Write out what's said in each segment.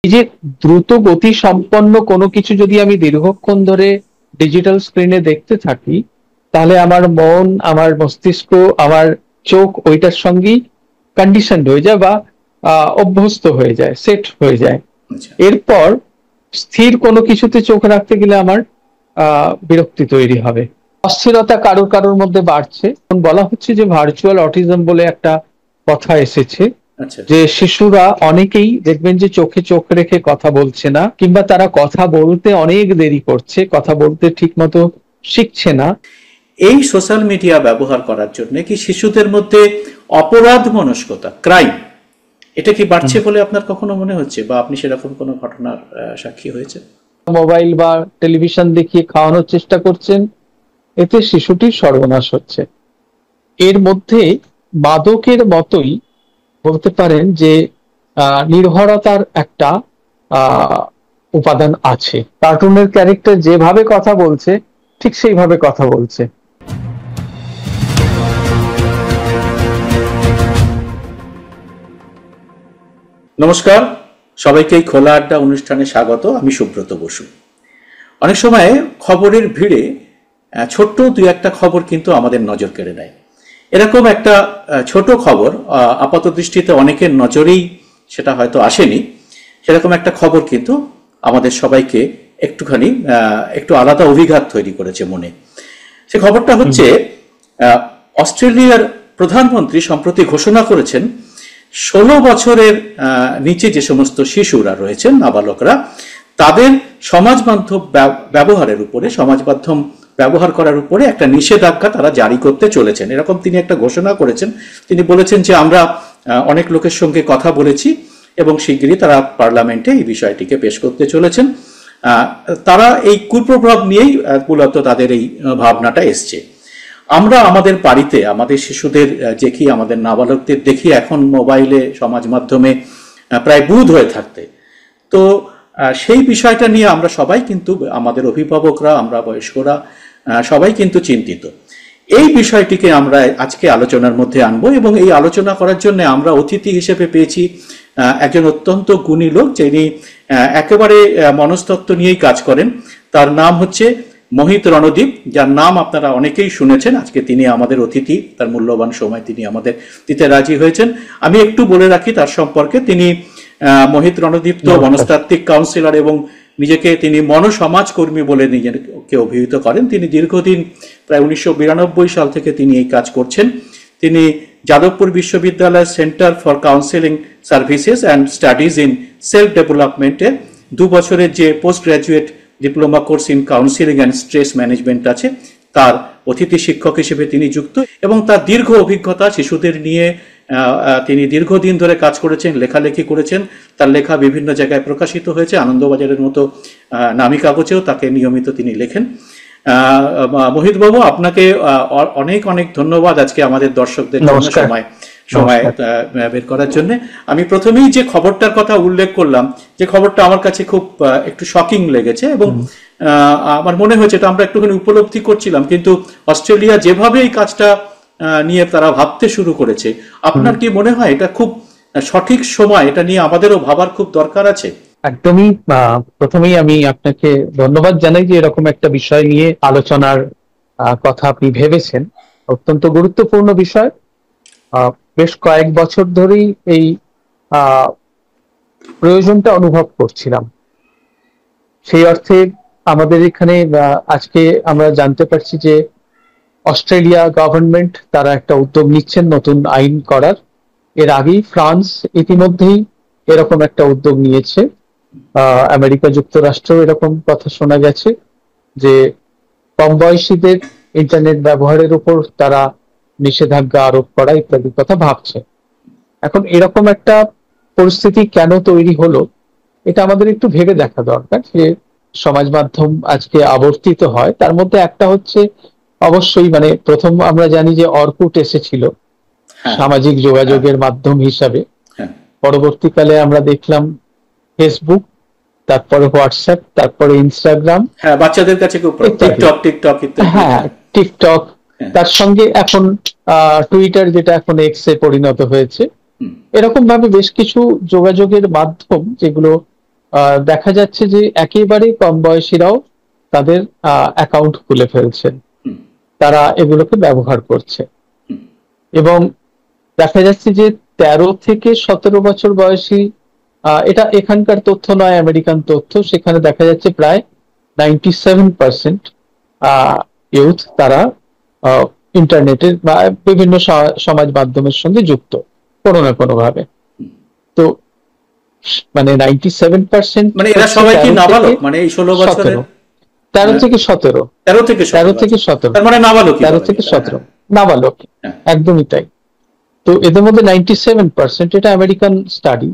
এই যে দ্রুত গতি সম্পন্ন কোনো কিছু যদি আমি দীর্ঘক্ষণ ধরে ডিজিটাল স্ক্রিনে দেখতে থাকি, তাহলে আমার মন, আমার মস্তিষ্ক, আমার চোখ ওইটার সঙ্গেই কন্ডিশন হয়ে যায় বা অভ্যস্ত হয়ে যায়, সেট হয়ে যায়। আচ্ছা। এরপর স্থির কোনো কিছুতে চোখ রাখতে গেলে আমার বিরক্তি তৈরি হবে, অস্থিরতা কারোর কারোর মধ্যে বাড়ছে। বলা হচ্ছে যে ভার্চুয়াল অটিজম বলে একটা কথা এসেছে, আচ্ছা। যে শিশুরা অনেকেই দেখবেন যে চোখে চোখ রেখে কথা বলছে না, কিংবা তারা কথা বলতে অনেক দেরি করছে, কথা বলতে ঠিক মতো শিখছে না। এই সোশ্যাল মিডিয়া ব্যবহার করার জন্য কি শিশুদের মধ্যে অপরাধ মনস্কতা, ক্রাইম, এটা কি বাড়ছে বলে আপনার কখনো মনে হচ্ছে, বা আপনি সেরকম কোনো ঘটনার সাক্ষী হয়েছে? মোবাইল বা টেলিভিশন দেখিয়ে খাওয়ানোর চেষ্টা করছেন, এতে শিশুটির সর্বনাশ হচ্ছে। এর মধ্যে মাদকের মতোই বলতে পারেন যে নির্ভরতার একটা উপাদান আছে। কার্টুনের ক্যারেক্টার যেভাবে কথা বলছে ঠিক সেইভাবে কথা বলছে। নমস্কার, সবাইকে খোলা আড্ডা অনুষ্ঠানে স্বাগত। আমি সুব্রত বসু। অনেক সময় খবরের ভিড়ে ছোট্ট দুই একটা খবর কিন্তু আমাদের নজর কেড়ে নেয়। এরকম একটা ছোট খবর আপাত দৃষ্টিতে অনেকের নজরেই সেটা হয়তো আসেনি, সেরকম একটা খবর কিন্তু আমাদের সবাইকে একটু আলাদা অভিঘাত তৈরি করেছে মনে। সে খবরটা হচ্ছে অস্ট্রেলিয়ার প্রধানমন্ত্রী সম্প্রতি ঘোষণা করেছেন 16 বছরের নিচে যে সমস্ত শিশুরা রয়েছেন, নাবালকরা, তাদের সমাজ মাধ্যম ব্যবহার করার উপরে একটা নিষেধাজ্ঞা তারা জারি করতে চলেছেন, এরকম তিনি একটা ঘোষণা করেছেন। তিনি বলেছেন যে আমরা অনেক লোকের সঙ্গে কথা বলেছি এবং শিগগিরই তারা পার্লামেন্টে এই বিষয়টিকে পেশ করতে চলেছেন। তারা এই কুপ্রভাব নিয়েই মূলত তাদের এই ভাবনাটা এসছে। আমরা আমাদের বাড়িতে আমাদের শিশুদের দেখি, আমাদের নাবালকদের দেখি এখন মোবাইলে, সমাজ মাধ্যমে প্রায় বুঁদ হয়ে থাকতে। তো সেই বিষয়টা নিয়ে আমরা সবাই কিন্তু, আমাদের অভিভাবকরা, আমরা বয়স্করা সবাই কিন্তু চিন্তিত। এই বিষয়টিকে আমরা আজকে আলোচনার মধ্যে আনবো, এবং এই আলোচনা করার জন্য আমরা অতিথি হিসেবে পেয়েছি একজন অত্যন্ত গুণী লোক, যিনি একেবারে মনস্তত্ত্ব নিয়েই কাজ করেন। তার নাম হচ্ছে মোহিত রণদীপ, যার নাম আপনারা অনেকেই শুনেছেন। আজকে তিনি আমাদের অতিথি, তার মূল্যবান সময় তিনি আমাদের দিতে রাজি হয়েছেন। আমি একটু বলে রাখি তার সম্পর্কে। তিনি মোহিত রণদীপ তো মনস্তাত্ত্বিক কাউন্সিলর এবং নিজেকে তিনি মনসমাজ কর্মী বলে নিজেকে অভিহিত করেন। তিনি দীর্ঘদিন, প্রায় 1992 সাল থেকে তিনি এই কাজ করছেন। তিনি যাদবপুর বিশ্ববিদ্যালয়ের centre for counselling services and studies in self ডেভেলপমেন্টে 2 বছরের যে post graduate diploma course in counselling and stress management আছে, তার অতিথি শিক্ষক হিসেবে তিনি যুক্ত, এবং তার দীর্ঘ অভিজ্ঞতা শিশুদের নিয়ে তিনি দীর্ঘদিন ধরে কাজ করেছেন, লেখালেখি করেছেন। তার লেখা বিভিন্ন জায়গায় প্রকাশিত হয়েছে, আনন্দবাজারের মতো নামী কাগজেও তাকে নিয়মিত তিনি লেখেন। মোহিত বাবু, আপনাকে অনেক অনেক ধন্যবাদ আজকে আমাদের দর্শকদের জন্য সময় বের করার জন্য। আমি প্রথমেই যে খবরটার কথা উল্লেখ করলাম, যে খবরটা আমার কাছে খুব একটু শকিং লেগেছে, এবং আমার মনে হয়েছে এটা আমরা একটুখানি উপলব্ধি করছিলাম, কিন্তু অস্ট্রেলিয়া যেভাবে এই কাজটা নিয়ে তারা ভাবতে শুরু করেছে, আপনার কি মনে হয় এটা খুব সঠিক সময়, এটা নিয়ে আমাদেরও ভাবার খুব দরকার আছে? একদমই। প্রথমেই আমি আপনাকে ধন্যবাদ জানাই যে এরকম একটা বিষয় নিয়ে আলোচনার কথা আপনি ভেবেছেন। অত্যন্ত গুরুত্বপূর্ণ বিষয়। বেশ কয়েক বছর ধরেই এই প্রয়োজনটা অনুভব করছিলাম। সেই অর্থে আমাদের এখানে আজকে আমরা জানতে পারছি যে অস্ট্রেলিয়া গভর্নমেন্ট তারা একটা উদ্যোগ নিচ্ছেন নতুন আইন করার। এর আগেই ফ্রান্স ইতিমধ্যেই এরকম একটা উদ্যোগ নিয়েছে। আমেরিকা যুক্তরাষ্ট্র এরকম কথা শোনা গেছে যে কম বয়সীদের ইন্টারনেট ব্যবহারের উপর তারা নিষেধাজ্ঞা আরোপ করা ইত্যাদি কথা ভাবছে। এখন এরকম একটা পরিস্থিতি কেন তৈরি হলো, এটা আমাদের একটু ভেবে দেখা দরকার। যে সমাজ মাধ্যম আজকে আবর্তিত হয়, তার মধ্যে একটা হচ্ছে অবশ্যই, মানে প্রথম আমরা জানি যে অর্কুট এসেছিল সামাজিক যোগাযোগের মাধ্যম হিসাবে। পরবর্তীকালে আমরা দেখলাম ফেসবুক, তারপরে হোয়াটসঅ্যাপ, তারপরে ইনস্টাগ্রাম, বাচ্চাদের কাছে টিকটক, তার সঙ্গে এখন টুইটার, যেটা এখন এক্স এ পরিণত হয়েছে। এরকম ভাবে বেশ কিছু যোগাযোগের মাধ্যম যেগুলো দেখা যাচ্ছে যে একেবারে কম বয়সীরাও তাদের অ্যাকাউন্ট খুলে ফেলছেন, তারা এগুলোকে ব্যবহার করছে। এবং দেখা যাচ্ছে যে 13 থেকে 17 বছর বয়সী, এটা এখানকার তথ্য নয়, আমেরিকান তথ্য, সেখানে দেখা যাচ্ছে প্রায় 97% ইউথ তারা ইন্টারনেটের বা বিভিন্ন সমাজ মাধ্যমের সঙ্গে যুক্ত কোনো না কোনো ভাবে। তো মানে 97% মানে এরা সবাই কি নাবালক, মানে এই 16 বছরের? 13 থেকে 17, 13 থেকে 17, তার মানে নাবালক, 13 থেকে 17 নাবালক, একদমই তাই। তো এদের মধ্যে 97%, এটা আমেরিকান স্টাডি।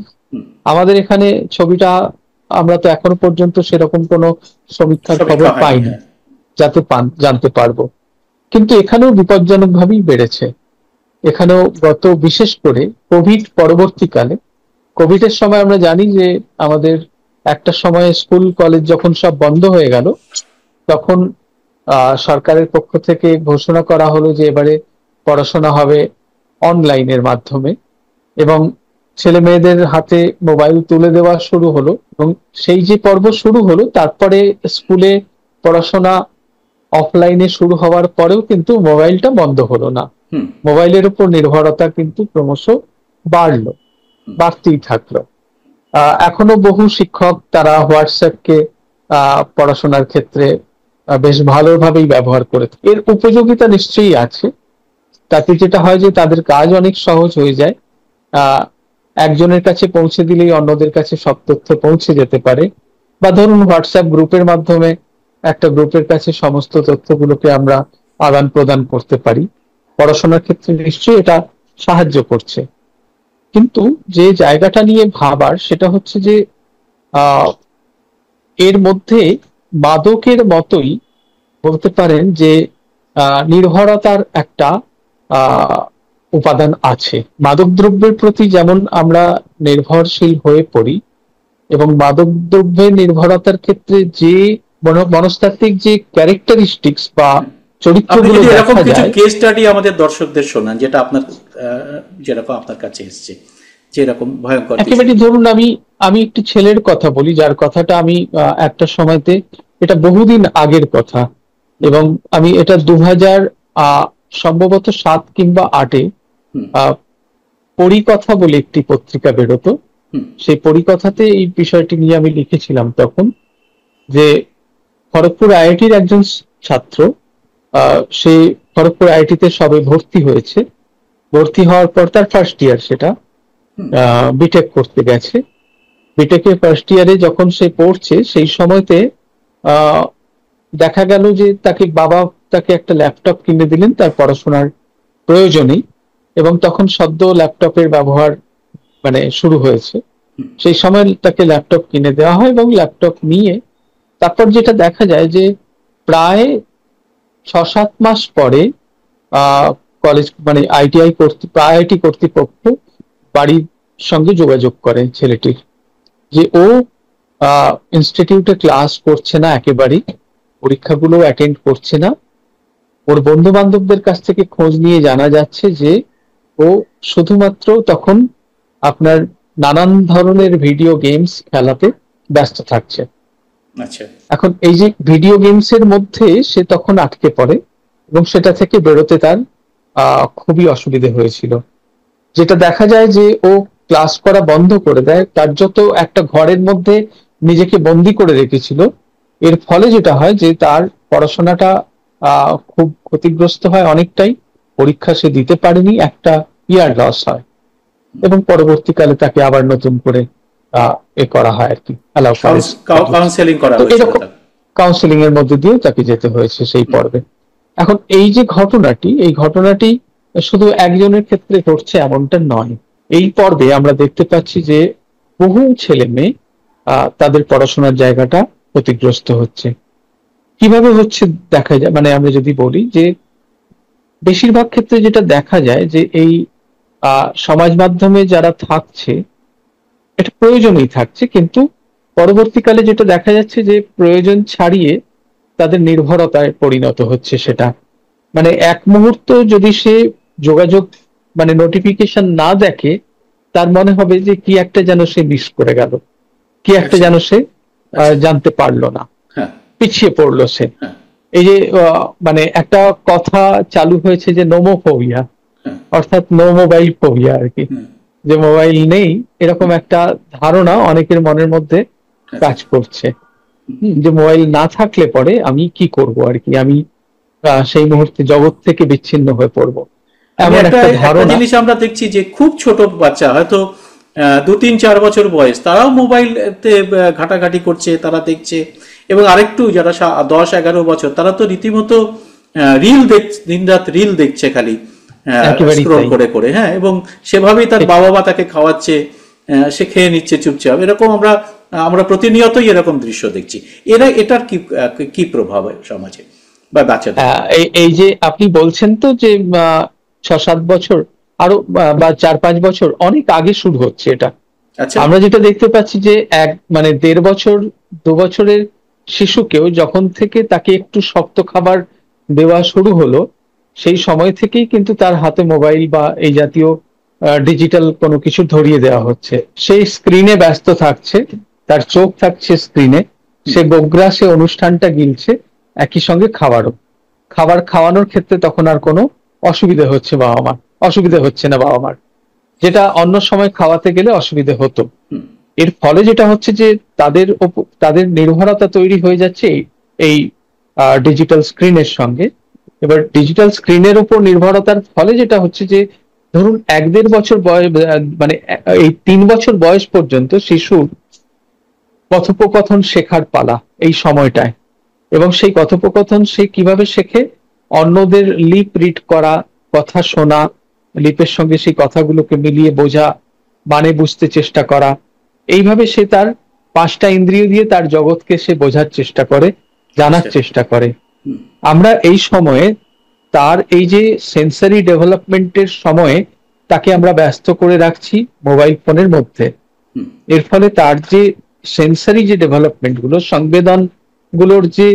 আমাদের এখানে ছবিটা আমরা তো এখনো পর্যন্ত সেরকম কোনো সমীক্ষার খবর পাইনি যাতে জানতে পারবো, কিন্তু এখানেও বিপজ্জনক ভাবেই বেড়েছে। এখানেও বিশেষ করে কোভিড পরবর্তীকালে, কোভিড এর সময় আমরা জানি যে আমাদের একটা সময়ে স্কুল কলেজ যখন সব বন্ধ হয়ে গেল, তখন সরকারের পক্ষ থেকে ঘোষণা করা হলো যে এবারে পড়াশোনা হবে অনলাইনের মাধ্যমে, এবং ছেলে মেয়েদের হাতে মোবাইল তুলে দেওয়া শুরু হলো। এবং সেই যে পর্ব শুরু হলো, তারপরে স্কুলে পড়াশোনা অফলাইনে শুরু হওয়ার পরেও কিন্তু মোবাইলটা বন্ধ হলো না। মোবাইলের উপর নির্ভরতা কিন্তু ক্রমশ বাড়তেই থাকলো। এখনো বহু শিক্ষক তারা হোয়াটসঅ্যাপকে পড়াশোনার ক্ষেত্রে বেশ ভালোভাবেই ব্যবহার করে। এর উপযোগিতা নিশ্চয়ই আছে, তাতে যেটা হয় যে তাদের কাজ অনেক সহজ হয়ে যায়। একজনের কাছে পৌঁছে দিলেই অন্যদের কাছে সব তথ্য পৌঁছে যেতে পারে। বা ধরুন হোয়াটসঅ্যাপ গ্রুপের মাধ্যমে একটা গ্রুপের কাছে সমস্ত তথ্যগুলোকে আমরা আদান প্রদান করতে পারি। পড়াশোনার ক্ষেত্রে নিশ্চয়ই এটা সাহায্য করছে, কিন্তু যে জায়গাটা নিয়ে ভাবার সেটা হচ্ছে যে এর মধ্যে মাদকের মতোই বলতে পারেন যে নির্ভরতার একটা উপাদান আছে। মাদক দ্রব্যের প্রতি যেমন আমরা নির্ভরশীল হয়ে পড়ি, এবং মাদক দ্রব্যের নির্ভরতার ক্ষেত্রে যে মনস্তাত্ত্বিক যে ক্যারেক্টারিস্টিক্স বা চরিত্রগুলো এরকম কিছু কেস স্টাডি আমাদের দর্শকদের শোনান, যেটা যেরকম আপনার কাছে এসেছে, যেরকম ভয়ঙ্কর। একেবারে ধরুন আমি একটি ছেলের কথা বলি, যার কথাটা আমি একটা সময়তে, এটা বহুদিন আগের কথা, এবং আমি এটা 2000 সম্ভবত 7 কিংবা 8-এ পরিকথা বলে একটি পত্রিকা বেরোতো, সেই পরিকথাতে এই বিষয়টি নিয়ে আমি লিখেছিলাম তখন, যে খড়গপুর আইআইটির একজন ছাত্র, সে খড়গপুর আইআইটিতে সবে ভর্তি হয়েছে, ভর্তি হওয়ার পর তার ফার্স্ট ইয়ার, সেটা বিটেক করতে গেছে। বিটেকের ফার্স্ট ইয়ারে যখন সে পড়ছে, সেই সময়তে দেখা গেল যে বাবা তাকে একটা ল্যাপটপ কিনে দিলেন তার পড়াশোনার প্রয়োজনেই, এবং তখন সদ্য ল্যাপটপের ব্যবহার শুরু হয়েছে। সেই সময় তাকে ল্যাপটপ কিনে দেওয়া হয়, এবং ল্যাপটপ নিয়ে তারপর যেটা দেখা যায় যে প্রায় 6-7 মাস পরে কলেজ আইআইটি কর্তৃপক্ষ বাড়ির সঙ্গে যোগাযোগ করে ছেলেটির, যে ও ইনস্টিটিউটে ক্লাস করছে না, একেবারেই পরীক্ষাগুলো অ্যাটেন্ড করছে না। ওর বন্ধু বান্ধবদের কাছ থেকে খোঁজ নিয়ে জানা যাচ্ছে যে ও শুধুমাত্র তখন আপনার নানান ধরনের ভিডিও গেমস খেলাতে ব্যস্ত থাকছে। এখন এই যে ভিডিও গেমস এর মধ্যে সে তখন আটকে পড়ে, এবং সেটা থেকে বেরোতে তার খুবই অসুবিধে হয়েছিল। যেটা দেখা যায় যে ও ক্লাস করা বন্ধ করে দেয়, তার যত একটা ঘরের মধ্যে নিজেকে বন্দি করে রেখেছিল, এর ফলে যেটা হয় যে তার পড়াশোনাটা খুব ক্ষতিগ্রস্ত হয় অনেকটাই, পরীক্ষা সে দিতে পারেনি, একটা ইয়ার লস হয়, এবং পরবর্তীকালে তাকে আবার নতুন করে করা হয় আর কি, কাউন্সেলিং এর মধ্যে দিয়ে তাকে যেতে হয়েছে সেই পর্বে। এখন এই যে ঘটনাটি শুধু একজনের ক্ষেত্রে ঘটছে এমনটা নয়। এই পর্বে আমরা দেখতে পাচ্ছি যে বহু ছেলে মেয়ে তাদের পড়াশোনার জায়গাটা ক্ষতিগ্রস্ত হচ্ছে। কিভাবে হচ্ছে দেখা যায়, আমরা যদি বলি যে বেশিরভাগ ক্ষেত্রে যেটা দেখা যায় যে এই সমাজ মাধ্যমে যারা থাকছে, এটা প্রয়োজনই থাকছে, কিন্তু পরবর্তীকালে যেটা দেখা যাচ্ছে যে প্রয়োজন ছাড়িয়ে তাদের নির্ভরতায় পরিণত হচ্ছে। সেটা এক মুহূর্ত যদি সে যোগাযোগ নোটিফিকেশন না দেখে, তার মনে হবে যে কি একটা যেন সে মিস করে গেল। কি একটা যেন সে জানতে পারলো না, পিছিয়ে পড়লো সে। এই যে মানে একটা কথা চালু হয়েছে যে নোমোফোবিয়া, অর্থাৎ নো মোবাইল ফোবিয়া আর কি, যে মোবাইল নেই এরকম একটা ধারণা অনেকের মনের মধ্যে কাজ করছে, যে মোবাইল না থাকলে পরে আমি কি করব আর কি, আমি সেই মুহূর্তে জগৎ থেকে বিচ্ছিন্ন হয়ে পড়ব, এমন একটা ধারণা। জিনিস আমরা দেখছি যে খুব ছোট বাচ্চা, হয়তো 2-3-4 বছর বয়স, তারাও মোবাইলতে ঘাটাঘাটি করছে, তারা দেখছে। এবং আরেকটু যারা 10-11 বছর, তারা তো রীতিমতো রিল দেখছে, দিনরাত রিল দেখছে খালি স্ক্রল করে করে। হ্যাঁ, এবং সেভাবেই তার বাবা মা তাকে খাওয়াচ্ছে, সে খেয়ে নিচ্ছে চুপচাপ। এরকম আমরা প্রতিনিয়তই এরকম দৃশ্য দেখছি। এটার কি প্রভাব সমাজে বা বাচ্চাদের? এই যে আপনি বলছেন তো যে 6-7 বছর, আরো বা 4-5 বছর, অনেক আগে শুরু হচ্ছে এটা। আমরা যেটা দেখতে পাচ্ছি যে মানে 1.5 বছর 2 বছরের শিশুকেও যখন থেকে তাকে একটু শক্ত খাবার দেওয়া শুরু হলো, সেই সময় থেকেই কিন্তু তার হাতে মোবাইল বা এই জাতীয় ডিজিটাল কোনো কিছু ধরিয়ে দেওয়া হচ্ছে। সেই স্ক্রিনে ব্যস্ত থাকছে, তার চোখ থাকছে স্ক্রিনে, সে গোগ্রাসে অনুষ্ঠানটা গিলছে, একই সঙ্গে খাবার খাওয়ানোর ক্ষেত্রে তখন আর কোনো অসুবিধা হচ্ছে না বাবা মার, যেটা অন্য সময় খাওয়াতে গেলে অসুবিধা হতো। এর ফলে যেটা হচ্ছে যে তাদের নির্ভরতা তৈরি হয়ে যাচ্ছে এই ডিজিটাল স্ক্রিনের সঙ্গে। এবার ডিজিটাল স্ক্রিনের উপর নির্ভরতার ফলে যেটা হচ্ছে যে, ধরুন 1-1.5 বছর বয়স, মানে এই 3 বছর বয়স পর্যন্ত শিশুর কথোপকথন শেখার পালা এই সময়টায়, এবং সেই কথোপকথন সে কিভাবে শেখে, অন্যদের লিপ রিড করা, কথা শোনা, লিপের সঙ্গে সেই কথাগুলোকে মিলিয়ে বোঝা, মানে বুঝতে চেষ্টা করা, এইভাবে সে তার 5টা ইন্দ্রিয় দিয়ে তার জগৎকে সে বোঝার চেষ্টা করে, জানার চেষ্টা করে। আমরা এই সময়ে তার এই যে সেন্সারি ডেভেলপমেন্টের সময়ে তাকে আমরা ব্যস্ত করে রাখছি মোবাইল ফোনের মধ্যে। এর ফলে তার যে সেন্সারি যে ডেভেলপমেন্ট গুলো, সংবেদন গুলোর যে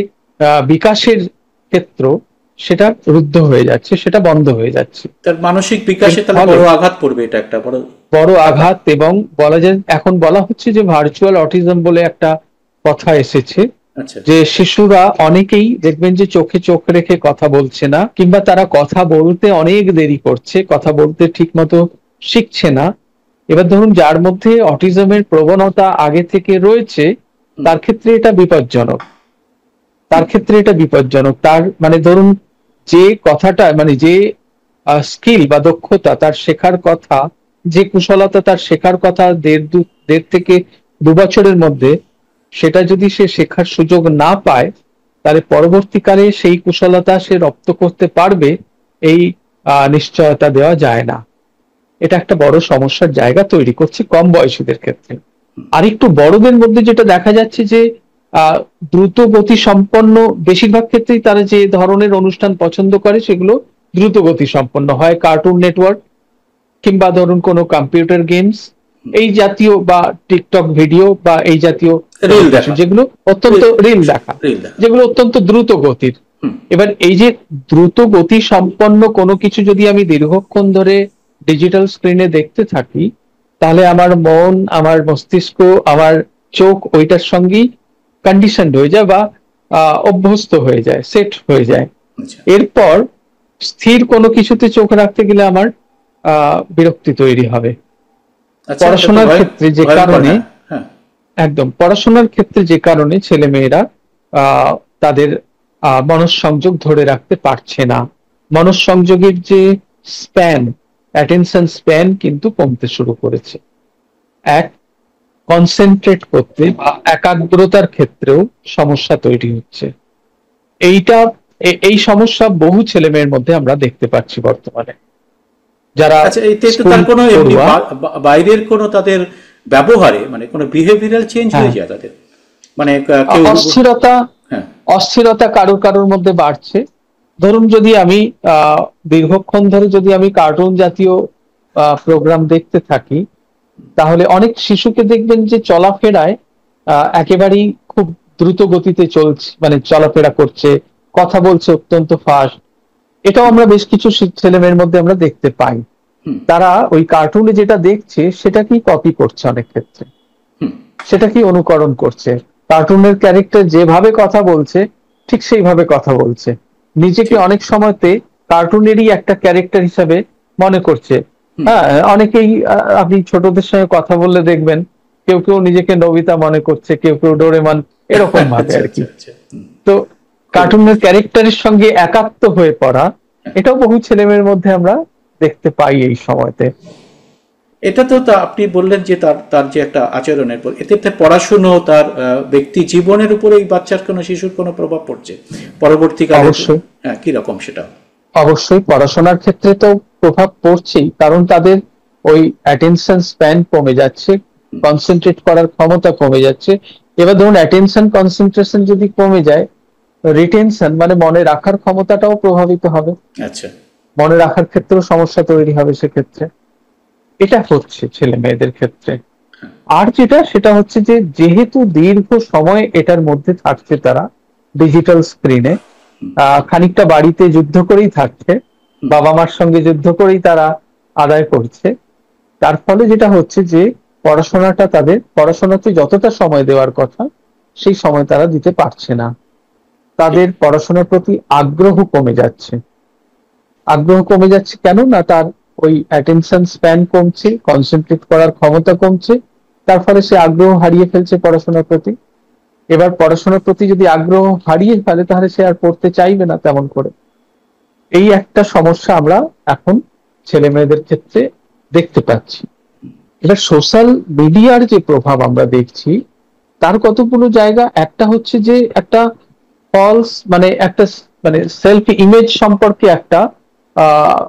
বিকাশের ক্ষেত্র, সেটা রুদ্ধ হয়ে যাচ্ছে, সেটা বন্ধ হয়ে যাচ্ছে। তার মানসিক বিকাশে তাহলে বড় আঘাত পড়বে, এটা একটা বড় আঘাত। এবং বলা যায়, এখন বলা হচ্ছে যে ভার্চুয়াল অটিজম বলে একটা কথা এসেছে, যে শিশুরা অনেকেই দেখবেন যে চোখে চোখ রেখে কথা বলছে না, কিংবা তারা কথা বলতে অনেক দেরি করছে, কথা বলতে ঠিক মতো শিখছে না। এবার ধরুন যার মধ্যে অটিজমের প্রবণতা আগে থেকে রয়েছে, তার ক্ষেত্রে এটা বিপজ্জনক। তার মানে ধরুন যে কথাটা, মানে যে স্কিল বা দক্ষতা তার শেখার কথা, যে কুশলতা তার শেখার কথা 1.5 থেকে 2 বছরের মধ্যে, সেটা যদি সে শেখার সুযোগ না পায়, তাহলে পরবর্তীকালে সেই কুশলতা সে রপ্ত করতে পারবে, এই নিশ্চয়তা দেওয়া যায় না। এটা একটা বড় সমস্যার জায়গা তৈরি করছে কম বয়সীদের ক্ষেত্রে। আর একটু বড়দের মধ্যে যেটা দেখা যাচ্ছে যে দ্রুত গতি সম্পন্ন, বেশিরভাগ ক্ষেত্রেই তারা যে ধরনের অনুষ্ঠান পছন্দ করে সেগুলো দ্রুত গতি সম্পন্ন হয়, কার্টুন নেটওয়ার্ক কিংবা ধরুন কোনো কম্পিউটার গেমস, এই জাতীয়, বা টিকটক ভিডিও, বা এই জাতীয় যেগুলো অত্যন্ত রিল দেখা, যেগুলো অত্যন্ত দ্রুত গতির। এবার এই যে দ্রুত গতি সম্পন্ন কোনো কিছু যদি আমি দীর্ঘক্ষণ ধরে ডিজিটাল স্ক্রিনে দেখতে থাকি, তাহলে আমার মন, আমার মস্তিষ্ক, আমার চোখ ওইটার সঙ্গেই কন্ডিশন হয়ে যায়, বা অভ্যস্ত হয়ে যায়, সেট হয়ে যায়। এরপর স্থির কোনো কিছুতে চোখ রাখতে গেলে আমার বিরক্তি তৈরি হবে। পড়াশোনার ক্ষেত্রে যে কারণে, পড়াশোনার ক্ষেত্রে যে কারণে ছেলে মেয়েরা তাদের মনঃসংযোগ ধরে রাখতে পারছে না, মনঃসংযোগের যে স্প্যান, অ্যাটেনশন স্প্যান কিন্তু কমতে শুরু করেছে। কনসেন্ট্রেট করতে বা একাগ্রতার ক্ষেত্রেও সমস্যা তৈরি হচ্ছে। এই সমস্যা বহু ছেলে মেয়ের মধ্যে আমরা দেখতে পাচ্ছি বর্তমানে। যারা বাইরের কোনো তাদের ব্যবহারে, মানে কোনো বিহেভিয়ারাল চেঞ্জ হয়ে যায় তাদের, মানে অস্থিরতা কারোর মধ্যে বাড়ছে। ধরুন যদি আমি দীর্ঘক্ষণ ধরে যদি আমি কার্টুন জাতীয় প্রোগ্রাম দেখতে থাকি, তাহলে অনেক শিশুকে দেখবেন যে চলাফেরায় একেবারেই খুব দ্রুত গতিতে চলছে, মানে চলাফেরা করছে, কথা বলছে অত্যন্ত ফাস্ট। এটাও আমরা বেশ কিছু ছেলে মেয়ের মধ্যে আমরা দেখতে পাই। তারা ওই কার্টুনে যেটা দেখছে সেটাকেই কপি করছে অনেক ক্ষেত্রে। সেটা কি অনুকরণ করছে, কার্টুনের ক্যারেক্টার যেভাবে কথা বলছে ঠিক সেইভাবে কথা বলছে, নিজেকে ঠিক। অনেক সময়তে কার্টুনেরই একটা ক্যারেক্টার হিসাবে মনে করছে। হুম। হ্যাঁ, অনেকেই আপনি ছোটদের সঙ্গে কথা বললে দেখবেন কেউ কেউ নিজেকে নবিতা মনে করছে, কেউ কেউ ডোরেমন, এরকম ভাবে আচ্ছা আর কি। আচ্ছা আচ্ছা। হুম। তো খুবই। কার্টুনের ক্যারেক্টারের সঙ্গে একাত্ম হয়ে পড়া, হ্যাঁ। এটাও বহু ছেলেমেয়ের মধ্যে আমরা দেখতে পাই এই সময়তে। এটা তো আপনি বললেন যে তার তার যে একটা আচরণের পর এতে পড়াশুনো তার ব্যক্তি জীবনের উপরে এই বাচ্চার কোনো শিশুর কোনো প্রভাব পড়ছে পরবর্তীকালে? অবশ্যই, হ্যাঁ, কি রকম সেটা? অবশ্যই পড়াশোনার ক্ষেত্রে তো প্রভাব পড়ছেই, কারণ তাদের ওই অ্যাটেনশন স্প্যান কমে যাচ্ছে, কনসেন্ট্রেট করার ক্ষমতা কমে যাচ্ছে। এবার ধরুন অ্যাটেনশন কনসেন্ট্রেশন যদি কমে যায়, রিটেনশন মানে মনে রাখার ক্ষমতাটাও প্রভাবিত হবে, আচ্ছা। মনে রাখার ক্ষেত্রেও সমস্যা তৈরি হবে সেক্ষেত্রে। এটা হচ্ছে ছেলে মেয়েদের ক্ষেত্রে। আর যেটা সেটা হচ্ছে যে যেহেতু দীর্ঘ সময় এটার মধ্যে থাকছে তারা ডিজিটাল স্ক্রিনে, খানিকটা বাড়িতে যুদ্ধ করেই থাকছে, বাবা মার সঙ্গে যুদ্ধ করেই তারা আদায় করছে। তার ফলে যেটা হচ্ছে যে পড়াশোনাটা, তাদের পড়াশোনাতে যতটা সময় দেওয়ার কথা সেই সময় তারা দিতে পারছে না, ঠিক। তাদের পড়াশোনার প্রতি আগ্রহ কমে যাচ্ছে। আগ্রহ কমে যাচ্ছে কেন না, তার ওই অ্যাটেনশন স্প্যান কমছে, কনসেন্ট্রেট করার ক্ষমতা কমছে, তার ফলে সে আগ্রহ হারিয়ে ফেলছে পড়াশোনার প্রতি। এবার পড়াশোনার প্রতি যদি আগ্রহ হারিয়ে ফেলে তাহলে সে আর পড়তে চাইবে না তেমন করে। এই একটা সমস্যা আমরা এখন ছেলে মেয়েদের ক্ষেত্রে দেখতে পাচ্ছি। এবার সোশ্যাল মিডিয়ার যে প্রভাব আমরা দেখছি তার কতগুলো জায়গা, একটা হচ্ছে যে একটা ফলস মানে একটা মানে সেলফ ইমেজ সম্পর্কে একটা আহ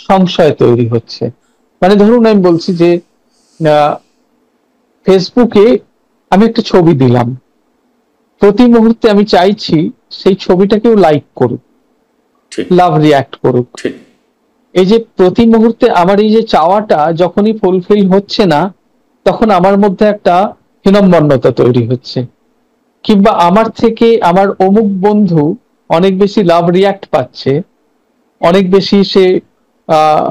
সংশয় তৈরি হচ্ছে। মানে ধরুন আমি বলছি যে ফেসবুকে আমি একটা ছবি দিলাম, প্রতি মুহূর্তে আমি চাইছি সেই ছবিটা কেউ লাইক করুক, ঠিক। লাভ রিয়াক্ট করুক। ঠিক। এই যে প্রতি মুহূর্তে আমার এই যে চাওয়াটা যখনই ফুলফিল হচ্ছে না, তখন আমার মধ্যে একটা হীনম্মন্যতা তৈরি হচ্ছে। কিংবা আমার থেকে আমার অমুক বন্ধু অনেক বেশি লাভ রিয়াক্ট পাচ্ছে, অনেক বেশি সে আহ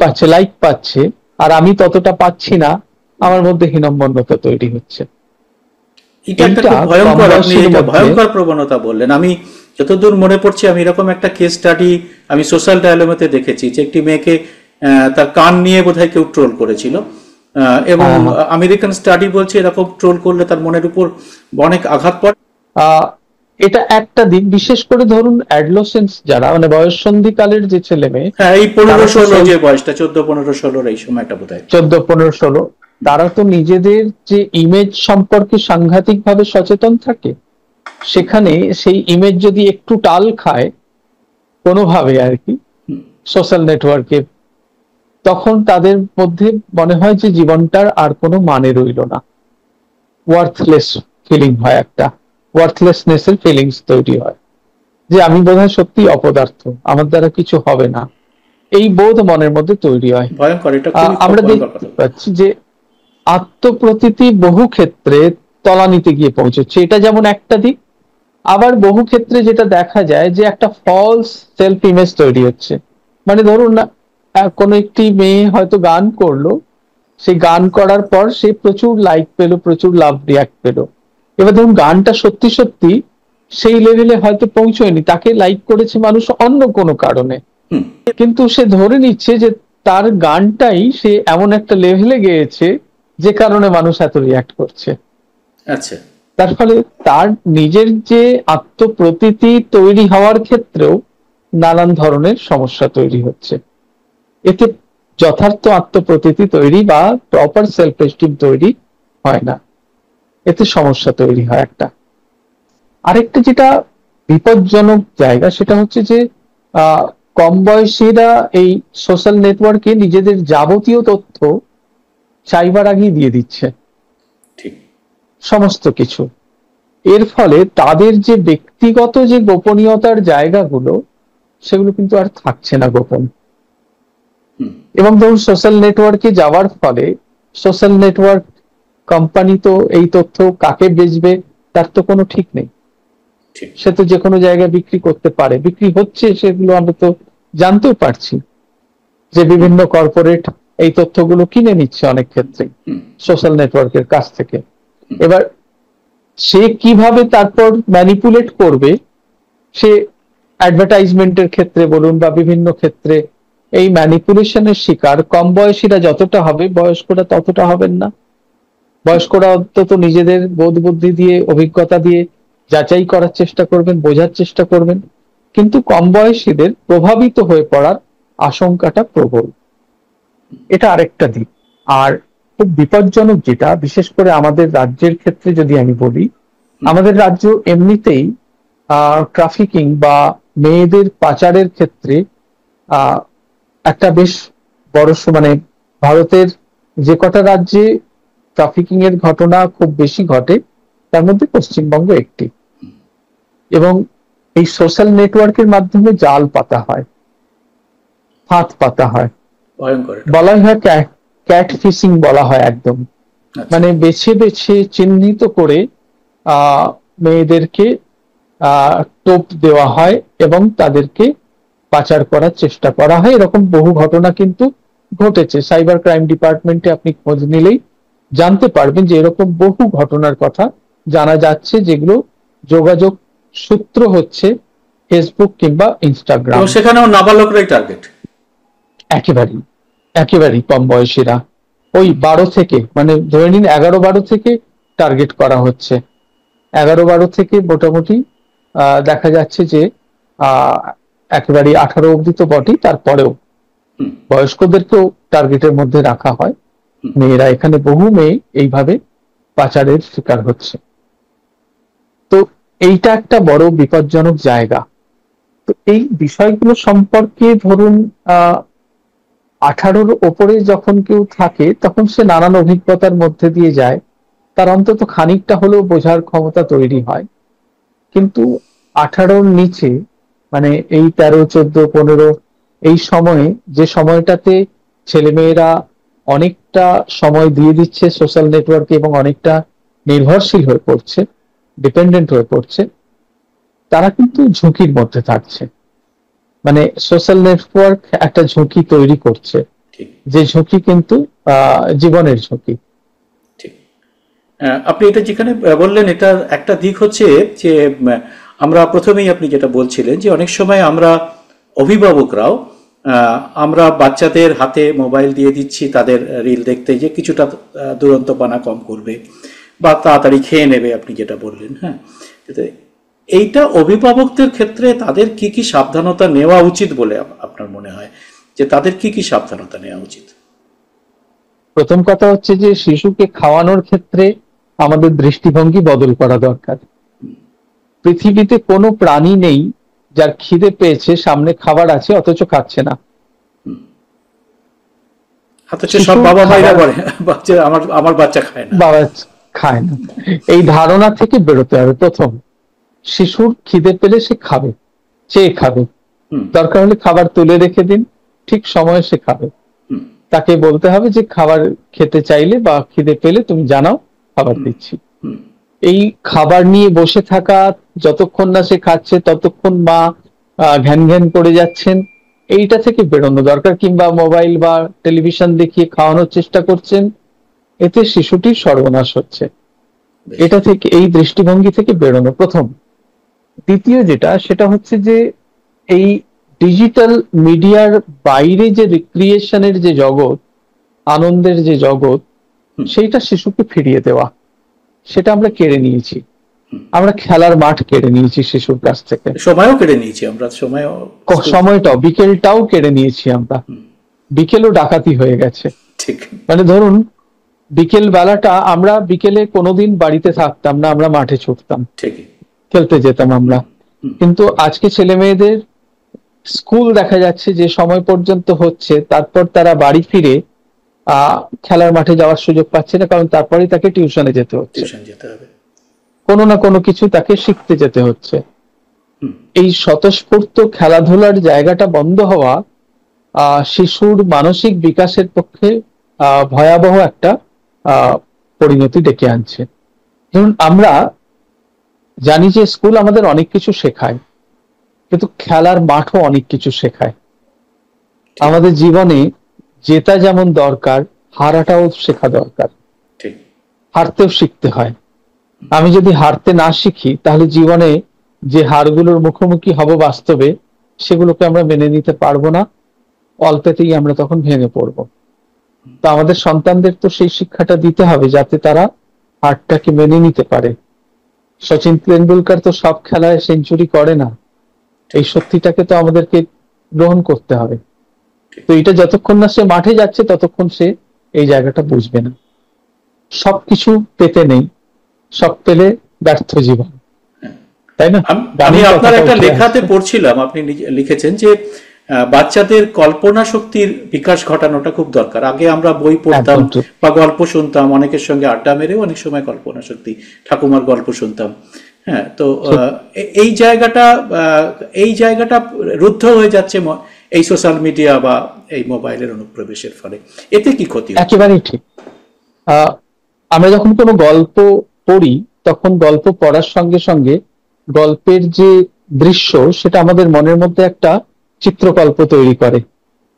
পাচ্ছে, লাইক পাচ্ছে, আর আমি ততটা পাচ্ছি না, আমার মধ্যে হীনম্মন্যতা তৈরি হচ্ছে। এটা একটা এইটা খুব কম ভয়ঙ্কর, আপনি বয়সের এটা মধ্যে। ভয়ঙ্কর প্রবণতা বললেন। আমি যতদূর মনে পড়ছে আমি এরকম একটা কেস স্টাডি আমি সোশ্যাল ডায়ালমেতে দেখেছি যে একটি মেয়েকে তার কান নিয়ে বোধহয় কেউ ট্রোল করেছিল, এবং আহ আমেরিকান স্টাডি বলছে এরকম ট্রোল করলে তার মনের উপর অনেক আঘাত পড়ে। আহ এটা একটা দিক, বিশেষ করে ধরুন অ্যাডলোসেন্স যারা মানে বয়ঃসন্ধিকালের যে ছেলে মেয়ে, হ্যাঁ, এই পনেরো তারা তো ষোলো সেলফ যে বয়সটা, 14 15 16 এই সময়টা বোধহয়। 14 15 16, তারা তো নিজেদের যে ইমেজ সম্পর্কে সাংঘাতিক ভাবে সচেতন থাকে। সেখানে সেই ইমেজ যদি একটু টাল খায় কোনোভাবে আর কি সোশ্যাল নেটওয়ার্কে, তখন তাদের মধ্যে মনে হয় যে জীবনটার আর কোনো মানে রইল না, ওয়ার্থলেস ফিলিং হয়, একটা ওয়ার্থলেসনেস এর ফিলিংস তৈরি হয়, যে আমি বোধহয় সত্যি অপদার্থ, আমার দ্বারা কিছু হবে না, এই বোধ মনের মধ্যে তৈরি হয়। ভয়ঙ্কর, এটা খুবই আমরা ভয়ঙ্কর দেখতে কথা। পাচ্ছি যে আত্মপ্রতীতি বহু ক্ষেত্রে তলানিতে গিয়ে পৌঁছচ্ছে, এটা যেমন একটা দিক। আবার বহু ক্ষেত্রে যেটা দেখা যায় যে একটা ফলস সেলফ ইমেজ তৈরি হচ্ছে। মানে ধরুন না, কোনো একটি মেয়ে হয়তো গান করলো, সেই গান করার পর সে প্রচুর লাইক পেলো, প্রচুর লাভ রিয়াক্ট পেলো। এবার ধরুন গানটা সত্যি সত্যি সেই লেভেলে হয়তো পৌঁছয়নি, তাকে লাইক করেছে মানুষ অন্য কোনো কারণে, হুম। কিন্তু সে ধরে নিচ্ছে যে তার গানটাই সে এমন একটা লেভেলে গেয়েছে যে কারণে মানুষ এত রিয়াক্ট করছে। আচ্ছা। তার ফলে তার নিজের যে আত্মপ্রতীতি তৈরি হওয়ার ক্ষেত্রেও নানান ধরনের সমস্যা তৈরি হচ্ছে। এতে যথার্থ আত্মপ্রতীতি তৈরি বা প্রপার সেলফ এস্টিম তৈরি হয় না, এতে সমস্যা তৈরি হয় একটা। আরেকটা যেটা বিপজ্জনক জায়গা সেটা হচ্ছে যে আহ কম বয়সীরা এই সোশ্যাল নেটওয়ার্কে নিজেদের যাবতীয় তথ্য চাইবার আগেই দিয়ে দিচ্ছে, ঠিক। সমস্ত কিছু। এর ফলে তাদের যে ব্যক্তিগত যে গোপনীয়তার জায়গাগুলো সেগুলো কিন্তু আর থাকছে না গোপন। হুম। এবং ধরুন সোশ্যাল নেটওয়ার্কে যাওয়ার ফলে সোশ্যাল নেটওয়ার্ক কোম্পানি তো এই তথ্য কাকে বেচবে তার তো কোনো ঠিক নেই, ঠিক। সে তো যে কোনো জায়গায় বিক্রি করতে পারে, বিক্রি হচ্ছে সেগুলো আমরা তো জানতেও পারছি, যে বিভিন্ন কর্পোরেট এই তথ্যগুলো কিনে নিচ্ছে অনেক ক্ষেত্রে সোশ্যাল নেটওয়ার্কের কাছ থেকে। এবার সে কিভাবে তারপর ম্যানিপুলেট করবে, সে অ্যাডভার্টাইজমেন্টের ক্ষেত্রে বলুন বা বিভিন্ন ক্ষেত্রে এই ম্যানিপুলেশনের শিকার কম বয়সীরা যতটা হবে, বয়স্করা ততটা হবেন না। বয়স্করা অন্তত নিজেদের বোধ বুদ্ধি দিয়ে, অভিজ্ঞতা দিয়ে যাচাই করার চেষ্টা করবেন, বোঝার চেষ্টা করবেন, কিন্তু কম বয়সীদের প্রভাবিত হয়ে পড়ার আশঙ্কাটা প্রবল। এটা আরেকটা দিক। আর খুব বিপজ্জনক যেটা, বিশেষ করে আমাদের রাজ্যের ক্ষেত্রে যদি আমি বলি, আমাদের রাজ্য এমনিতেই ট্রাফিকিং বা মেয়েদের পাচারের ক্ষেত্রে একটা বেশ বড় মানে ভারতের যে কটা রাজ্যে ট্রাফিকিং এর ঘটনা খুব বেশি ঘটে তার মধ্যে পশ্চিমবঙ্গ একটি। এবং এই সোশ্যাল নেটওয়ার্কের মাধ্যমে জাল পাতা হয়, ফাঁদ পাতা হয়, বলা হয় ক্যাট ফিশিং বলা হয় একদম। মানে বেছে বেছে চিহ্নিত করে মেয়েদেরকে টোপ দেওয়া হয় এবং তাদেরকে পাচার করার চেষ্টা করা হয়। এরকম বহু ঘটনা কিন্তু ঘটেছে। সাইবার ক্রাইম ডিপার্টমেন্টে আপনি খোঁজ নিলেই জানতে পারবেন যে এরকম বহু ঘটনার কথা জানা যাচ্ছে, যেগুলো যোগাযোগ সূত্র হচ্ছে ফেসবুক কিংবা ইনস্টাগ্রাম। সেখানেও নাবালকরাই টার্গেট, একেবারেই কম বয়সীরা, ওই 12 থেকে, মানে ধরে নিন 11-12 থেকে টার্গেট করা হচ্ছে। 11-12 থেকে মোটামুটি দেখা যাচ্ছে যে একেবারে 18 অবধি তো বটেই, তারপরেও বয়স্কদেরকেও টার্গেটের মধ্যে রাখা হয়। মেয়েরা, এখানে বহু মেয়ে এইভাবে পাচারের শিকার হচ্ছে। তো এইটা একটা বড় বিপজ্জনক জায়গা। তো এই বিষয়গুলো সম্পর্কে ধরুন 18-র ওপরে যখন কেউ থাকে তখন সে নানান অভিজ্ঞতার মধ্যে দিয়ে যায়, তার অন্তত খানিকটা হলেও বোঝার ক্ষমতা তৈরি হয়। কিন্তু 18-র নিচে, মানে এই 13, 14, 15 এই সময়ে, যে সময়টাতে ছেলেমেয়েরা অনেকটা সময় দিয়ে দিচ্ছে সোশ্যাল নেটওয়ার্কে এবং অনেকটা নির্ভরশীল হয়ে পড়ছে, ডিপেন্ডেন্ট হয়ে পড়ছে, তারা কিন্তু ঝুঁকির মধ্যে থাকছে। মানে সোশ্যাল নেটওয়ার্ক একটা ঝুঁকি তৈরি করছে, যে ঝুঁকি কিন্তু জীবনের ঝুঁকি। আপনি এটা যেখানে বললেন, এটার একটা দিক হচ্ছে যে আমরা প্রথমেই আপনি যেটা বলছিলেন যে অনেক সময় আমরা অভিভাবকরাও আমরা বাচ্চাদের হাতে মোবাইল দিয়ে দিচ্ছি তাদের রিল দেখতে, যে কিছুটা দুরন্তপনা কম করবে বা তাড়াতাড়ি খেয়ে নেবে, আপনি যেটা বললেন। হ্যাঁ, এইটা অভিভাবকদের ক্ষেত্রে তাদের কি কি সাবধানতা নেওয়া উচিত বলে আপনার মনে হয়, যে তাদের কি কি সাবধানতা নেওয়া উচিত? প্রথম কথা হচ্ছে যে শিশুকে খাওয়ানোর ক্ষেত্রে আমাদের দৃষ্টিভঙ্গি বদল করা দরকার। পৃথিবীতে কোনো প্রাণী নেই যার খিদে পেয়েছে, সামনে খাবার আছে, অথচ খাচ্ছে না। সব বাবা মায়েরা বলে আমার বাচ্চা খায় না, বাবা খায় না। এই ধারণা থেকে বেরোতে হবে। প্রথম, শিশুর খিদে পেলে সে খাবে, চেয়ে খাবে, দরকার হলে খাবার তুলে রেখে দিন, ঠিক সময়ে সে খাবে। তাকে বলতে হবে যে খাবার খেতে চাইলে বা খিদে পেলে তুমি জানাও, খাবার দিচ্ছি। এই খাবার নিয়ে বসে থাকা, যতক্ষণ না সে খাচ্ছে ততক্ষণ মা ঘ্যান ঘ্যান করে যাচ্ছেন, এইটা থেকে বেরোনো দরকার। কিংবা মোবাইল বা টেলিভিশন দেখিয়ে খাওয়ানোর চেষ্টা করছেন, এতে শিশুটির সর্বনাশ হচ্ছে। এটা থেকে, এই দৃষ্টিভঙ্গি থেকে বেরোনো প্রথম। দ্বিতীয় যেটা, সেটা হচ্ছে যে এই ডিজিটাল মিডিয়ার বাইরে যে রিক্রিয়েশনের যে জগৎ, আনন্দের যে জগৎ, সেইটা শিশুকে ফিরিয়ে দেওয়া, সেটা আমরা কেড়ে নিয়েছি। আমরা খেলার মাঠ কেড়ে নিয়েছি শিশুর কাছ থেকে, সময়ও কেড়ে নিয়েছি আমরা, সময়টাও, বিকেলটাও কেড়ে নিয়েছি আমরা। বিকেলও ডাকাতি হয়ে গেছে। মানে ধরুন বিকেল বেলাটা, আমরা বিকেলে কোনোদিন বাড়িতে থাকতাম না, আমরা মাঠে ছুটতাম, খেলতে যেতাম আমরা। কিন্তু আজকে ছেলে মেয়েদের স্কুল দেখা যাচ্ছে যে সময় পর্যন্ত হচ্ছে, তারপর তারা বাড়ি ফিরে খেলার মাঠে যাওয়ার সুযোগ পাচ্ছে না, কারণ তারপরেই তাকে টিউশনে যেতে হচ্ছে, কোনো না কোনো কিছু তাকে শিখতে যেতে হচ্ছে। এই স্বতঃস্ফূর্ত খেলাধুলার জায়গাটা বন্ধ হওয়া শিশুর মানসিক বিকাশের পক্ষে ভয়াবহ একটা পরিণতি ডেকে আনছে। ধরুন আমরা জানি যে স্কুল আমাদের অনেক কিছু শেখায়, কিন্তু খেলার মাঠও অনেক কিছু শেখায়। আমাদের জীবনে জেতা যেমন দরকার, হারাটাও শেখা দরকার। ঠিক। হারতেও শিখতে হয়। আমি যদি হারতে না শিখি, তাহলে জীবনে যে হারগুলোর মুখোমুখি হব বাস্তবে, সেগুলোকে আমরা মেনে নিতে পারবো না, অল্পেতেই আমরা তখন ভেঙে পড়বো। তো আমাদের সন্তানদের তো সেই শিক্ষাটা দিতে হবে, যাতে তারা হারটাকে মেনে নিতে পারে। সচিন তেন্ডুলকার তো সব খেলায় সেঞ্চুরি করে না, এই সত্যিটাকে তো আমাদেরকে গ্রহণ করতে হবে। তো এটা যতক্ষণ না সে মাঠে যাচ্ছে, ততক্ষণ সে এই জায়গাটা বুঝবে না। সবকিছু পেতে নেই, সব পেলে ব্যর্থ জীবন, তাই না? আমি গানের আপনার কথাটা একটা উঠে লেখাতে আসছে। পড়ছিলাম, আপনি লিখেছেন যে বাচ্চাদের কল্পনা শক্তির বিকাশ ঘটানোটা খুব দরকার। আগে আমরা বই পড়তাম একদম ঠিক। বা গল্প শুনতাম, অনেকের সঙ্গে আড্ডা মেরেও অনেক সময় কল্পনা শক্তি, ঠাকুমার গল্প শুনতাম। হ্যাঁ, তো ঠিক। এই জায়গাটা এই জায়গাটা রুদ্ধ হয়ে যাচ্ছে এই সোশ্যাল মিডিয়া বা এই মোবাইলের অনুপ্রবেশের ফলে। এতে কি ক্ষতি হচ্ছে? একেবারেই ঠিক। আহ আমরা যখন কোনো গল্প পড়ি, তখন গল্প পড়ার সঙ্গে সঙ্গে গল্পের যে দৃশ্য, সেটা আমাদের মনের মধ্যে একটা চিত্রকল্প তৈরি করে,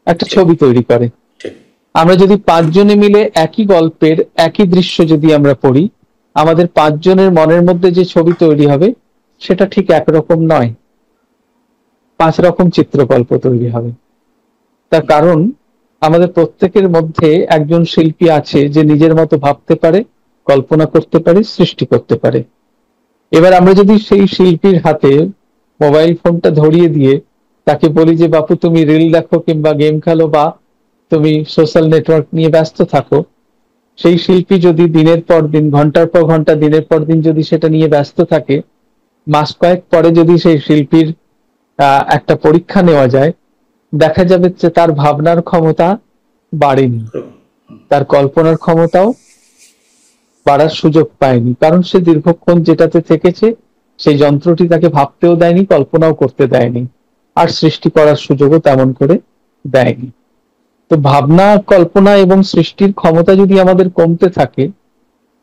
একটা ঠিক। ছবি তৈরি করে। ঠিক। আমরা যদি 5 জনে মিলে একই গল্পের একই দৃশ্য যদি আমরা পড়ি, আমাদের 5 জনের মনের মধ্যে যে ছবি তৈরি হবে, সেটা ঠিক একরকম নয়, 5 রকম চিত্রকল্প তৈরি হবে। তার কারণ, আমাদের প্রত্যেকের মধ্যে একজন শিল্পী আছে, যে নিজের মতো ভাবতে পারে, কল্পনা করতে পারে, সৃষ্টি করতে পারে। এবার আমরা যদি সেই শিল্পীর হাতে মোবাইল ফোনটা ধরিয়ে দিয়ে তাকে বলি যে, বাপু তুমি রিল দেখো কিংবা গেম খেলো বা তুমি সোশ্যাল নেটওয়ার্ক নিয়ে ব্যস্ত থাকো, সেই শিল্পী যদি দিনের পর দিন, ঘন্টার পর ঘন্টা, দিনের পর দিন যদি সেটা নিয়ে ব্যস্ত থাকে, মাস কয়েক পরে যদি সেই শিল্পীর একটা পরীক্ষা নেওয়া যায়, দেখা যাবে যে তার ভাবনার ক্ষমতা বাড়েনি, তার কল্পনার ক্ষমতাও বাড়ার সুযোগ পায়নি। কারণ সে দীর্ঘক্ষণ যেটাতে থেকেছে, সেই যন্ত্রটি তাকে ভাবতেও দেয়নি, কল্পনাও করতে দেয়নি, আর সৃষ্টি করার সুযোগও তেমন করে দেয়নি। তো ভাবনা, কল্পনা এবং সৃষ্টির ক্ষমতা যদি আমাদের কমতে থাকে,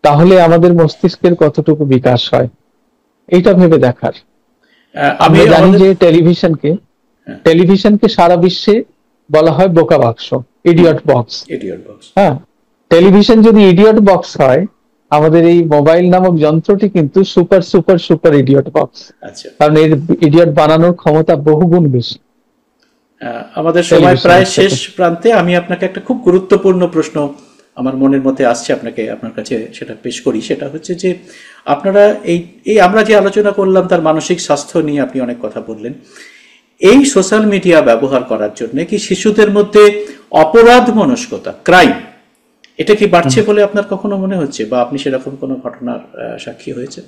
তাহলে আমাদের মস্তিষ্কের কতটুকু বিকাশ হয়, এইটা ভেবে দেখার। আমি আমরা জানি আমাদের যে টেলিভিশনকে সারা বিশ্বে বলা হয় বোকা বাক্স, ইডিয়ট বক্স। Idiot box. হ্যাঁ, টেলিভিশন যদি ইডিয়ট বক্স হয়, আমাদের এই মোবাইল নামক যন্ত্রটি কিন্তু super super super idiot box. আচ্ছা, কারণ এর ইডিয়ট বানানোর ক্ষমতা বহুগুণ বেশি আমাদের সময় প্রায় টেলিভিশনের শেষ থেকে। প্রান্তে। আমি আপনাকে একটা খুব গুরুত্বপূর্ণ প্রশ্ন আমার মনের মধ্যে আসছে, আপনার কাছে সেটা পেশ করি। সেটা হচ্ছে যে আপনারা এই এই আমরা যে আলোচনা করলাম তার মানসিক স্বাস্থ্য নিয়ে আপনি অনেক কথা বললেন। এই সোশ্যাল মিডিয়া ব্যবহার করার জন্য কি শিশুদের মধ্যে অপরাধ মনস্কতা, ক্রাইম, এটা কি বাড়ছে বলে আপনার কখনো মনে হচ্ছে, বা আপনি সেরকম কোনো ঘটনার সাক্ষী হয়েছে?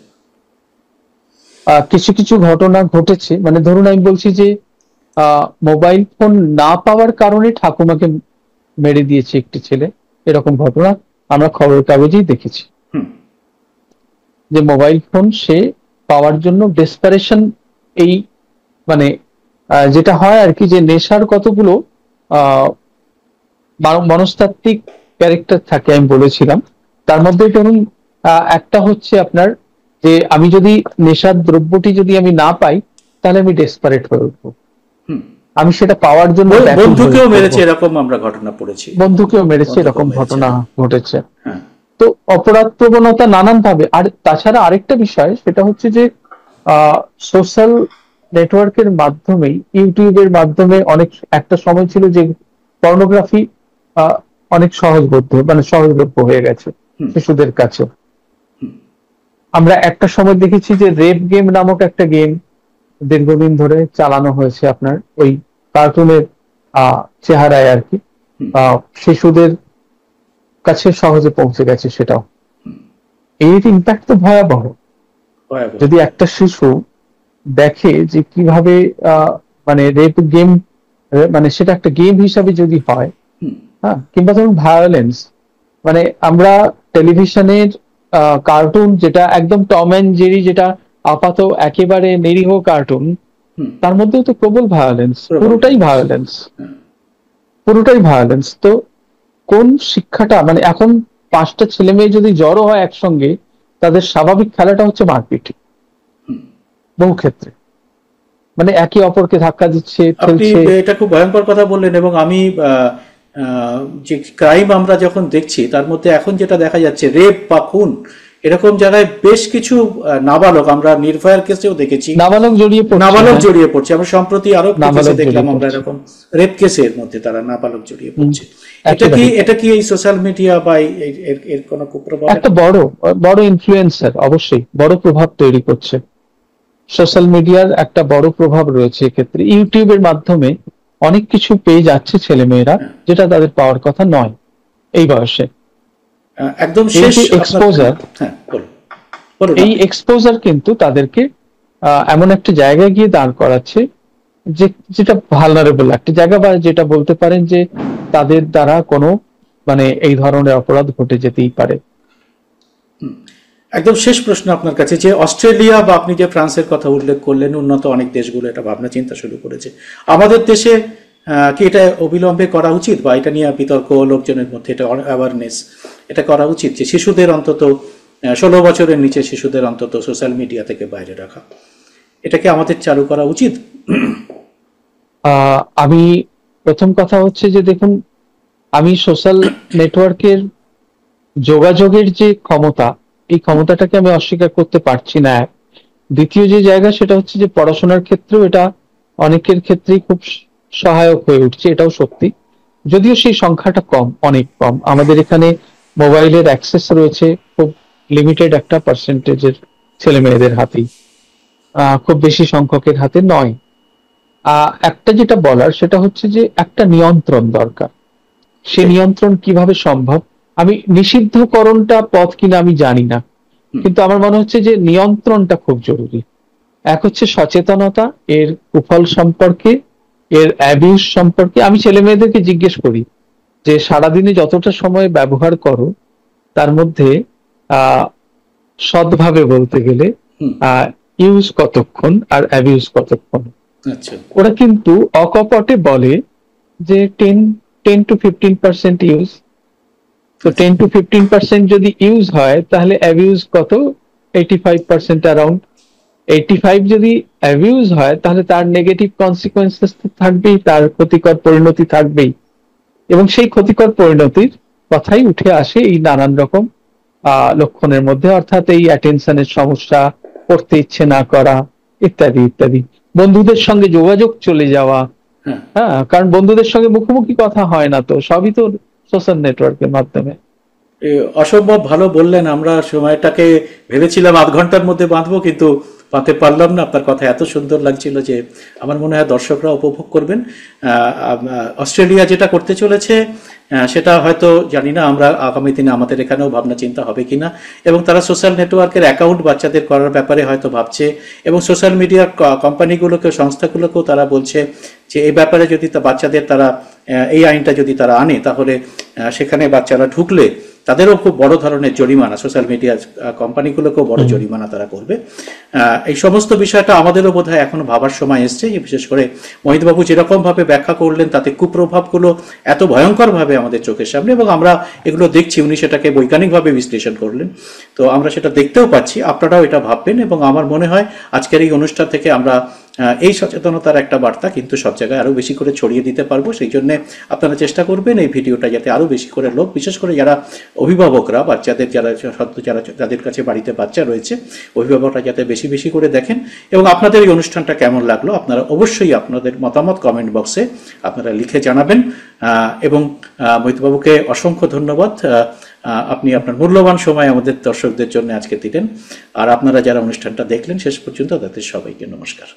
কিছু কিছু ঘটনা ঘটেছে, মানে ধরুন আমি বলছি যে মোবাইল ফোন না পাওয়ার কারণে ঠাকুমাকে মেরে দিয়েছে একটি ছেলে, এরকম ঘটনা আমরা খবরের কাগজেই দেখেছি। হুম। যে মোবাইল ফোন সে পাওয়ার জন্য ডেসপারেশন, এই মানে যেটা হয় আর কি, যে নেশার কতগুলো আহ মনস্তাত্ত্বিক ক্যারেক্টার থাকে, আমি বলেছিলাম। তার মধ্যে ধরুন একটা হচ্ছে আপনার, যে আমি যদি নেশার দ্রব্যটি যদি আমি না পাই, তাহলে আমি ডেসপারেট হয়ে উঠবো, হুম। আমি সেটা পাওয়ার জন্য ব্যাকুল হয়ে বন্ধুকেও পড়বো। মেরেছে, এরকম আমরা ঘটনা পড়েছি। বন্ধুকেও মেরেছে, বন্ধুকেও এরকম মেরেছে। ঘটনা ঘটেছে। হ্যাঁ। তো অপরাধ প্রবণতা নানান ভাবে। আর তাছাড়া আরেকটা বিষয়, সেটা হচ্ছে যে সোশ্যাল নেটওয়ার্কের মাধ্যমেই, ইউটিউবের মাধ্যমে অনেক, একটা সময় ছিল যে পর্নোগ্রাফি অনেক সহজবোধ্য, মানে সহজলভ্য হয়ে গেছে হুম। শিশুদের কাছে। আমরা একটা সময় দেখেছি যে রেপ গেম নামক একটা গেম দীর্ঘদিন ধরে চালানো হয়েছে, আপনার ওই কার্টুনের চেহারায় আর কি, শিশুদের কাছে সহজে পৌঁছে গেছে সেটাও। এর ইম্প্যাক্ট তো ভয়াবহ। ভয়াবহ। যদি একটা শিশু দেখে যে কিভাবে মানে রেপ গেম, মানে সেটা একটা গেম হিসাবে যদি হয়, হুম। হ্যাঁ, কিংবা ধরুন ভায়োলেন্স, মানে আমরা টেলিভিশনের কার্টুন, যেটা একদম টম অ্যান্ড জেরি, যেটা আপাত একেবারে নিরীহ কার্টুন, হুম। তার মধ্যেও তো প্রবল ভায়োলেন্স, প্রবল পুরোটাই violence। ভায়োলেন্স, হ্যাঁ। পুরোটাই ভায়োলেন্স। তো কোন শিক্ষাটা, মানে এখন 5টা ছেলে মেয়ে যদি জড়ো হয় একসঙ্গে, তাদের স্বাভাবিক খেলাটা হচ্ছে মারপিট, বহু ক্ষেত্রে মানে একে অপরকে ধাক্কা দিচ্ছে, আপনি ঠেলছে। এটা খুব ভয়ঙ্কর কথা বললেন, এবং আমি যে ক্রাইম আমরা যখন দেখছি তার মধ্যে এখন যেটা দেখা যাচ্ছে রেপ বা খুন এরকম জায়গায় বেশ কিছু নাবালক, আমরা নির্ভয়ার কেসেও দেখেছি নাবালক জড়িয়ে পড়ছে। আমরা সম্প্রতি আরো কেসে দেখলাম আমরা এরকম রেপ কেসের মধ্যে তারা নাবালক জড়িয়ে পড়ছে। এটা কি এই সোশ্যাল মিডিয়া বা এর কোনো কুপ্রভাব? একটা বড় ইনফ্লুয়েন্সার, অবশ্যই বড় প্রভাব তৈরি করছে। সোশ্যাল মিডিয়ার একটা বড় প্রভাব রয়েছে এক্ষেত্রে। ইউটিউবের মাধ্যমে অনেক কিছু পেয়ে যাচ্ছে ছেলেমেয়েরা, যেটা তাদের পাওয়ার কথা নয় এই বয়সে। একদম শেষ এক্সপোজার, এই এক্সপোজার কিন্তু তাদেরকে এমন একটা জায়গায় গিয়ে দাঁড় করাচ্ছে যেটা ভালনারেবল একটা জায়গা, বা যেটা বলতে পারেন যে তাদের দ্বারা কোনো মানে এই ধরনের অপরাধ ঘটে যেতেই পারে। একদম শেষ প্রশ্ন আপনার কাছে, যে অস্ট্রেলিয়া বা আপনি যে ফ্রান্সের কথা উল্লেখ করলেন, উন্নত অনেক দেশগুলো এটা ভাবনা চিন্তা শুরু করেছে, আমাদের দেশে কি এটা অবিলম্বে করা উচিত, বা এটা নিয়ে বিতর্ক লোকজনের মধ্যে এটা অ্যাওয়ারনেস এটা করা উচিত যে শিশুদের অন্তত 16 বছরের নিচে শিশুদের অন্তত সোশ্যাল মিডিয়া থেকে বাইরে রাখা, এটা কি আমাদের চালু করা উচিত? আমি প্রথম কথা হচ্ছে যে দেখুন, আমি সোশ্যাল নেটওয়ার্কের যোগাযোগের যে ক্ষমতা, এই ক্ষমতাটাকে আমি অস্বীকার করতে পারছি না। দ্বিতীয় যে জায়গা সেটা হচ্ছে যে পড়াশোনার ক্ষেত্রেও এটা অনেকের ক্ষেত্রেই খুব সহায়ক হয়ে উঠছে, এটাও সত্যি। যদিও সেই সংখ্যাটা কম, অনেক কম। আমাদের এখানে মোবাইলের অ্যাক্সেস রয়েছে খুব লিমিটেড একটা পার্সেন্টেজের ছেলে মেয়েদের হাতেই, খুব বেশি সংখ্যকের হাতে নয়। একটা যেটা বলার সেটা হচ্ছে যে একটা নিয়ন্ত্রণ দরকার। সে নিয়ন্ত্রণ কিভাবে সম্ভব? আমি নিষিদ্ধকরণটা পথ কিনা আমি জানি না, কিন্তু আমার মনে হচ্ছে যে নিয়ন্ত্রণটা খুব জরুরি। এক হচ্ছে সচেতনতা এর কুফল সম্পর্কে, এর অ্যাবিউজ সম্পর্কে। আমি ছেলে মেয়েদেরকে জিজ্ঞেস করি যে সারাদিনে যতটা সময় ব্যবহার করো তার মধ্যে সৎভাবে বলতে গেলে ইউজ কতক্ষণ আর অ্যাবিউজ কতক্ষণ। ওরা কিন্তু অকপটে বলে যে 10 to 15% ইউজ। তো 10 to 15% যদি ইউজ হয় তাহলে অ্যাবিউজ কত? 85% অ্যারাউন্ড। 85 যদি অ্যাবিউজ হয় তাহলে তার নেগেটিভ কনসিকুয়েন্সেস থাকবেই, তার ক্ষতিকর পরিণতি থাকবেই। এবং সেই ক্ষতিকর পরিণতির কথাই উঠে আসে এই নানান রকম লক্ষণের মধ্যে, অর্থাৎ এই অ্যাটেনশনের সমস্যা, পড়তে ইচ্ছে না করা, ইত্যাদি ইত্যাদি। বন্ধুদের সঙ্গে যোগাযোগ চলে যাওয়া, হ্যাঁ, কারণ বন্ধুদের সঙ্গে মুখোমুখি কথা হয় না, তো সবই তো সোশ্যাল নেটওয়ার্কের মাধ্যমে। অসম্ভব ভালো বললেন। আমরা সময়টাকে ভেবেছিলাম 8 ঘন্টার মধ্যে বাঁধবো, কিন্তু বাঁধতে পারলাম না। আপনার কথা এত সুন্দর লাগছিল যে আমার মনে হয় দর্শকরা উপভোগ করবেন। অস্ট্রেলিয়া যেটা করতে চলেছে সেটা হয়তো জানি না আমরা আগামী দিনে আমাদের এখানেও ভাবনা চিন্তা হবে কিনা, এবং তারা সোশ্যাল নেটওয়ার্কের অ্যাকাউন্ট বাচ্চাদের করার ব্যাপারে হয়তো ভাবছে, এবং সোশ্যাল মিডিয়ার কোম্পানিগুলোকে, সংস্থাগুলোকেও তারা বলছে যে এই ব্যাপারে যদি বাচ্চাদের তারা এই আইনটা যদি তারা আনে তাহলে সেখানে বাচ্চারা ঢুকলে তাদেরও খুব বড় ধরনের জরিমানা, সোশ্যাল মিডিয়া কোম্পানিগুলোকেও বড় জরিমানা তারা করবে। এই সমস্ত বিষয়টা আমাদেরও বোধহয় এখনো ভাবার সময় এসছে। বিশেষ করে মোহিতবাবু যেরকম ভাবে ব্যাখ্যা করলেন তাতে কুপ্রভাবগুলো এত ভয়ঙ্কর ভাবে আমাদের চোখের সামনে, এবং আমরা এগুলো দেখছি, উনি সেটাকে বৈজ্ঞানিকভাবে বিশ্লেষণ করলেন, তো আমরা সেটা দেখতেও পাচ্ছি। আপনারাও এটা ভাববেন, এবং আমার মনে হয় আজকের এই অনুষ্ঠান থেকে আমরা এই সচেতনতার একটা বার্তা কিন্তু সব জায়গায় আরো বেশি করে ছড়িয়ে দিতে পারবো। সেই জন্য আপনারা চেষ্টা করবেন এই ভিডিওটা যাতে আরো বেশি করে লোক, বিশেষ করে যারা অভিভাবকরা, বাচ্চাদের যাদের কাছে বাড়িতে বাচ্চা রয়েছে, অভিভাবকরা যাতে বেশি বেশি করে দেখেন। এবং আপনাদের এই অনুষ্ঠানটা কেমন লাগলো আপনারা অবশ্যই আপনাদের মতামত কমেন্ট বক্সে আপনারা লিখে জানাবেন। এবং মোহিতবাবুকে অসংখ্য ধন্যবাদ, আপনি আপনার মূল্যবান সময় আমাদের দর্শকদের জন্য আজকে দিলেন। আর আপনারা যারা অনুষ্ঠানটা দেখলেন শেষ পর্যন্ত তাদের সবাইকে নমস্কার।